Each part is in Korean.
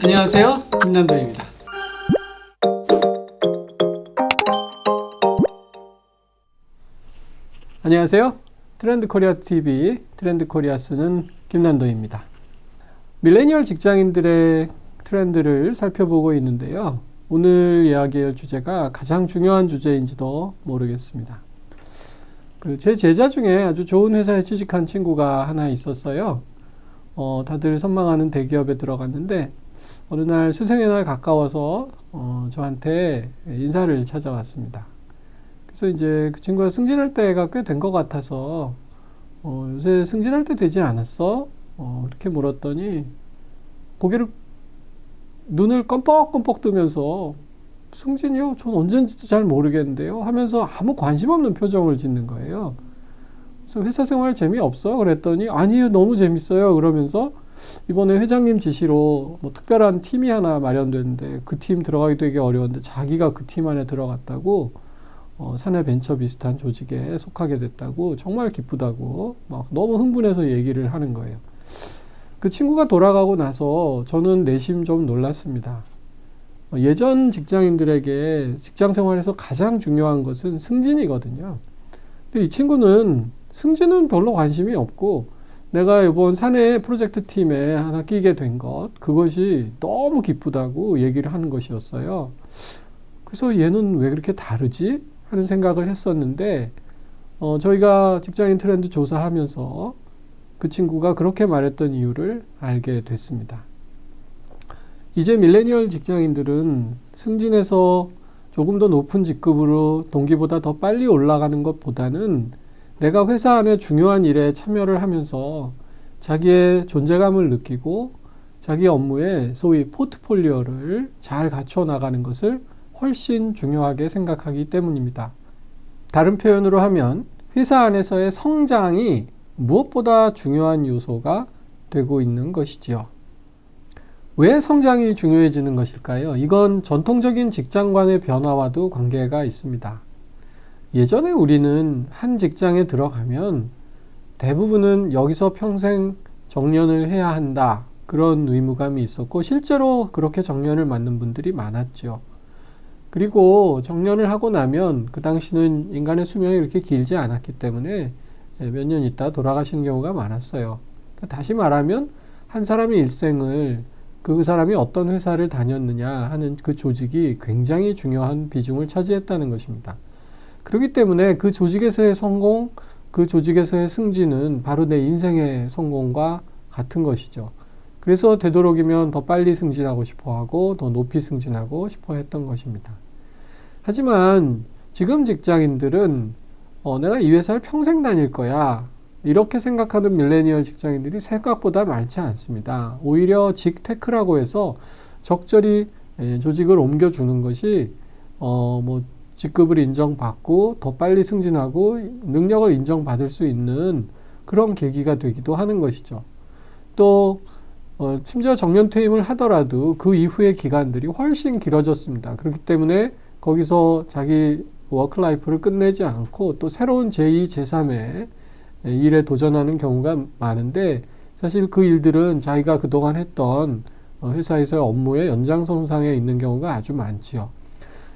안녕하세요, 김남도입니다. 안녕하세요. 트렌드 코리아 TV 트렌드 코리아 쓰는 김남도입니다. 밀레니얼 직장인들의 트렌드를 살펴보고 있는데요. 오늘 이야기할 주제가 가장 중요한 주제인지도 모르겠습니다. 제 제자 중에 아주 좋은 회사에 취직한 친구가 하나 있었어요. 다들 선망하는 대기업에 들어갔는데 어느 날 수생의 날 가까워서 저한테 인사를 찾아왔습니다. 그래서 이제 그 친구가 승진할 때가 꽤 된 것 같아서 요새 승진할 때 되지 않았어? 이렇게 물었더니 눈을 껌뻑껌뻑 뜨면서 승진이요? 전 언젠지도 잘 모르겠는데요? 하면서 아무 관심 없는 표정을 짓는 거예요. 그래서 회사 생활 재미없어? 그랬더니 아니요, 너무 재밌어요. 그러면서 이번에 회장님 지시로 뭐 특별한 팀이 하나 마련됐는데 그 팀 들어가기 되게 어려운데 자기가 그 팀 안에 들어갔다고 사내 벤처 비슷한 조직에 속하게 됐다고 정말 기쁘다고 막 너무 흥분해서 얘기를 하는 거예요. 그 친구가 돌아가고 나서 저는 내심 좀 놀랐습니다. 예전 직장인들에게 직장 생활에서 가장 중요한 것은 승진이거든요. 근데 이 친구는 승진은 별로 관심이 없고 내가 이번 사내 프로젝트 팀에 하나 끼게 된 것, 그것이 너무 기쁘다고 얘기를 하는 것이었어요. 그래서 얘는 왜 그렇게 다르지? 하는 생각을 했었는데 저희가 직장인 트렌드 조사하면서 그 친구가 그렇게 말했던 이유를 알게 됐습니다. 이제 밀레니얼 직장인들은 승진해서 조금 더 높은 직급으로 동기보다 더 빨리 올라가는 것보다는 내가 회사 안에 중요한 일에 참여를 하면서 자기의 존재감을 느끼고 자기 업무에 소위 포트폴리오를 잘 갖춰 나가는 것을 훨씬 중요하게 생각하기 때문입니다. 다른 표현으로 하면 회사 안에서의 성장이 무엇보다 중요한 요소가 되고 있는 것이지요. 왜 성장이 중요해지는 것일까요? 이건 전통적인 직장관의 변화와도 관계가 있습니다. 예전에 우리는 한 직장에 들어가면 대부분은 여기서 평생 정년을 해야 한다, 그런 의무감이 있었고 실제로 그렇게 정년을 맞는 분들이 많았죠. 그리고 정년을 하고 나면 그 당시는 인간의 수명이 그렇게 길지 않았기 때문에 몇 년 있다 돌아가시는 경우가 많았어요. 다시 말하면 한 사람의 일생을 그 사람이 어떤 회사를 다녔느냐 하는 그 조직이 굉장히 중요한 비중을 차지했다는 것입니다. 그렇기 때문에 그 조직에서의 성공, 그 조직에서의 승진은 바로 내 인생의 성공과 같은 것이죠. 그래서 되도록이면 더 빨리 승진하고 싶어 하고 더 높이 승진하고 싶어 했던 것입니다. 하지만 지금 직장인들은 내가 이 회사를 평생 다닐 거야, 이렇게 생각하는 밀레니얼 직장인들이 생각보다 많지 않습니다. 오히려 직테크라고 해서 적절히 조직을 옮겨주는 것이 직급을 인정받고 더 빨리 승진하고 능력을 인정받을 수 있는 그런 계기가 되기도 하는 것이죠. 또 심지어 정년 퇴임을 하더라도 그 이후의 기간들이 훨씬 길어졌습니다. 그렇기 때문에 거기서 자기 워크라이프를 끝내지 않고 또 새로운 제2, 제3의 일에 도전하는 경우가 많은데 사실 그 일들은 자기가 그동안 했던 회사에서의 업무의 연장선상에 있는 경우가 아주 많지요.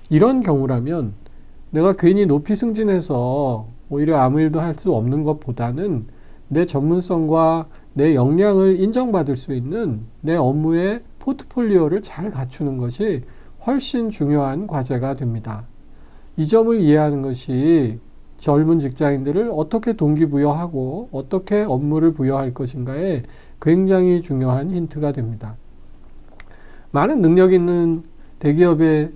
이런 경우라면 내가 괜히 높이 승진해서 오히려 아무 일도 할 수 없는 것보다는 내 전문성과 내 역량을 인정받을 수 있는 내 업무의 포트폴리오를 잘 갖추는 것이 훨씬 중요한 과제가 됩니다. 이 점을 이해하는 것이 젊은 직장인들을 어떻게 동기부여하고 어떻게 업무를 부여할 것인가에 굉장히 중요한 힌트가 됩니다. 많은 능력 있는 대기업의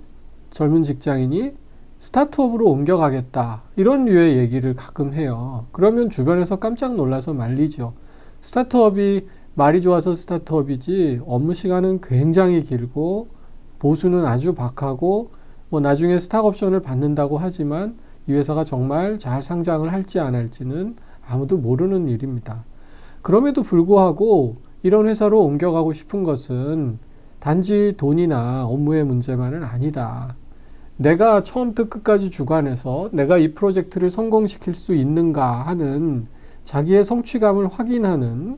젊은 직장인이 스타트업으로 옮겨가겠다, 이런 류의 얘기를 가끔 해요. 그러면 주변에서 깜짝 놀라서 말리죠. 스타트업이 말이 좋아서 스타트업이지 업무 시간은 굉장히 길고 보수는 아주 박하고 나중에 스탁 옵션을 받는다고 하지만 이 회사가 정말 잘 상장을 할지 안 할지는 아무도 모르는 일입니다. 그럼에도 불구하고 이런 회사로 옮겨가고 싶은 것은 단지 돈이나 업무의 문제만은 아니다. 내가 처음부터 끝까지 주관해서 내가 이 프로젝트를 성공시킬 수 있는가 하는 자기의 성취감을 확인하는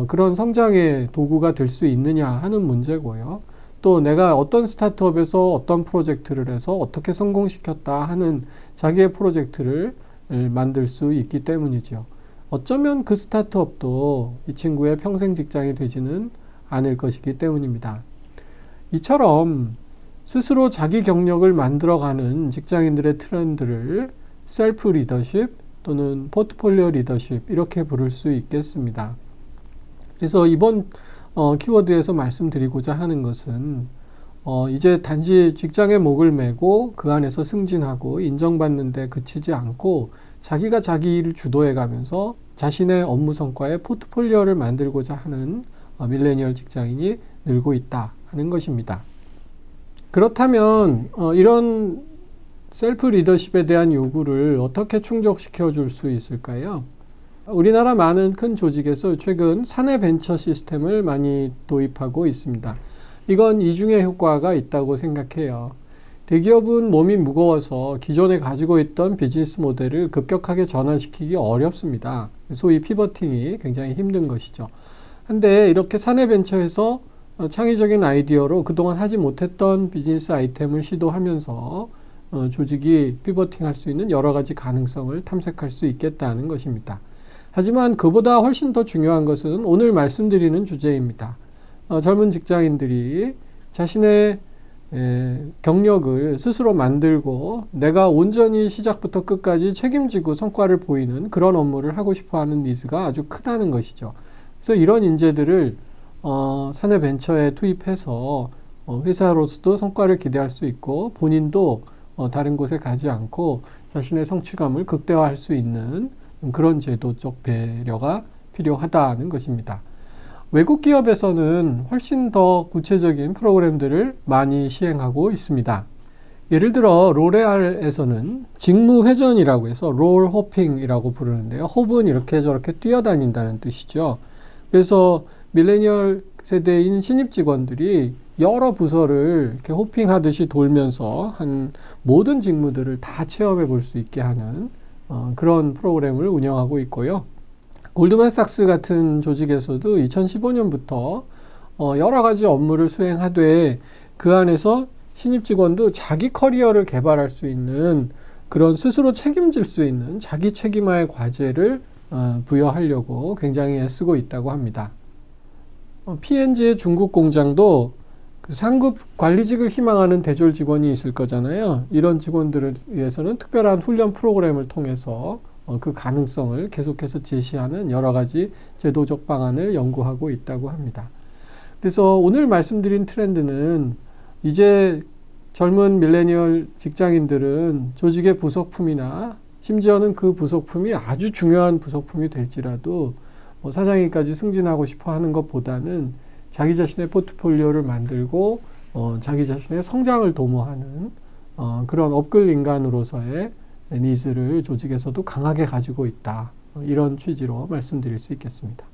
그런 성장의 도구가 될 수 있느냐 하는 문제고요. 또 내가 어떤 스타트업에서 어떤 프로젝트를 해서 어떻게 성공시켰다 하는 자기의 프로젝트를 만들 수 있기 때문이죠. 어쩌면 그 스타트업도 이 친구의 평생 직장이 되지는 않을 것이기 때문입니다. 이처럼 스스로 자기 경력을 만들어가는 직장인들의 트렌드를 셀프 리더십 또는 포트폴리오 리더십 이렇게 부를 수 있겠습니다. 그래서 이번 키워드에서 말씀드리고자 하는 것은 이제 단지 직장에 목을 매고 그 안에서 승진하고 인정받는 데 그치지 않고 자기가 자기 일을 주도해 가면서 자신의 업무 성과의 포트폴리오를 만들고자 하는 밀레니얼 직장인이 늘고 있다 하는 것입니다. 그렇다면 이런 셀프 리더십에 대한 요구를 어떻게 충족시켜 줄 수 있을까요? 우리나라 많은 큰 조직에서 최근 사내 벤처 시스템을 많이 도입하고 있습니다. 이건 이중의 효과가 있다고 생각해요. 대기업은 몸이 무거워서 기존에 가지고 있던 비즈니스 모델을 급격하게 전환시키기 어렵습니다. 소위 피버팅이 굉장히 힘든 것이죠. 근데 이렇게 사내 벤처에서 창의적인 아이디어로 그동안 하지 못했던 비즈니스 아이템을 시도하면서 조직이 피버팅할 수 있는 여러 가지 가능성을 탐색할 수 있겠다는 것입니다. 하지만 그보다 훨씬 더 중요한 것은 오늘 말씀드리는 주제입니다. 젊은 직장인들이 자신의 경력을 스스로 만들고 내가 온전히 시작부터 끝까지 책임지고 성과를 보이는 그런 업무를 하고 싶어하는 니즈가 아주 크다는 것이죠. 그래서 이런 인재들을 사내 벤처에 투입해서 회사로서도 성과를 기대할 수 있고 본인도 다른 곳에 가지 않고 자신의 성취감을 극대화할 수 있는 그런 제도적 배려가 필요하다는 것입니다. 외국 기업에서는 훨씬 더 구체적인 프로그램들을 많이 시행하고 있습니다. 예를 들어 로레알에서는 직무회전이라고 해서 롤 호핑이라고 부르는데요. 홉은 이렇게 저렇게 뛰어다닌다는 뜻이죠. 그래서 밀레니얼 세대인 신입 직원들이 여러 부서를 이렇게 호핑하듯이 돌면서 한 모든 직무들을 다 체험해 볼 수 있게 하는 그런 프로그램을 운영하고 있고요. 골드만삭스 같은 조직에서도 2015년부터 여러 가지 업무를 수행하되 그 안에서 신입 직원도 자기 커리어를 개발할 수 있는 그런 스스로 책임질 수 있는 자기 책임화의 과제를 부여하려고 굉장히 애쓰고 있다고 합니다. P&G의 중국 공장도 그 상급 관리직을 희망하는 대졸 직원이 있을 거잖아요. 이런 직원들을 위해서는 특별한 훈련 프로그램을 통해서 그 가능성을 계속해서 제시하는 여러 가지 제도적 방안을 연구하고 있다고 합니다. 그래서 오늘 말씀드린 트렌드는 이제 젊은 밀레니얼 직장인들은 조직의 부속품이나 심지어는 그 부속품이 아주 중요한 부속품이 될지라도 사장님까지 승진하고 싶어 하는 것보다는 자기 자신의 포트폴리오를 만들고 자기 자신의 성장을 도모하는 그런 업글 인간으로서의 니즈를 조직에서도 강하게 가지고 있다. 이런 취지로 말씀드릴 수 있겠습니다.